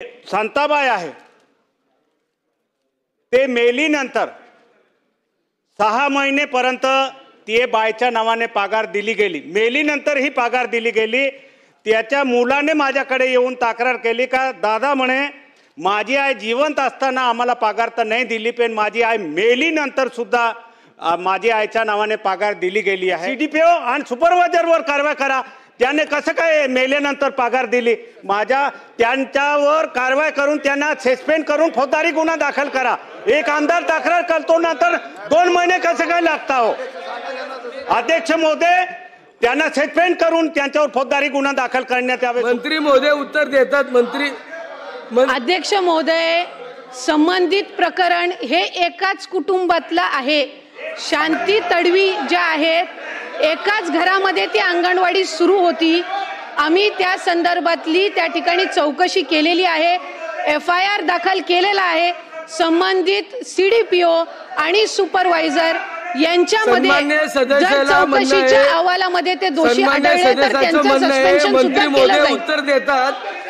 शांताबाई आहे ते मेलीनंतर 6 महिनेपर्यंत ती बायच्या नावाने पगार दिली गेली। मेलीनंतर ही पगार दिली गेली। त्याच्या मुलाने माझ्याकडे येऊन तक्रार केली का दादा म्हणे माझी आई जिवंत असताना आम्हाला पगार तर नाही दिली, पण माझी आई मेलीनंतर सुद्धा माझी आईच्या नावाने पगार दिली गेली आहे। सीडीपीओ आणि सुपरवायझरवर कारवाई करा। त्याने कसं काय मेल्यानंतर पगार दिली? त्यांच्यावर कारवाई करून त्यांना सस्पेंड करून फौजदारी गुन्हा दाखल करा। एक आमदार तक्रार करतो नंतर 2 महिने कसं काय लागता हो? अध्यक्ष महोदय, त्यांना सस्पेंड करून त्यांच्यावर फौजदारी गुन्हा दाखल करण्यात यावे। मंत्री महोदय उत्तर देतात। अध्यक्ष महोदय, संबंधित प्रकरण हे एकाच कुटुंबातलं आहे। शांती तडवी ज्या आहेत एकाच घरामध्ये ती अंगणवाडी सुरू होती। आम्ही त्या संदर्भातली त्या ठिकाणी चौकशी केलेली आहे, FIR दाखल केलेला आहे। संबंधित CDPO आणि सुपरवायझर यांच्यामध्ये जर चौकशीच्या अहवालामध्ये ते दोषी आढळले तर त्यांचं सस्पेन्शन सुद्धा केलं जाईल। उत्तर देतात।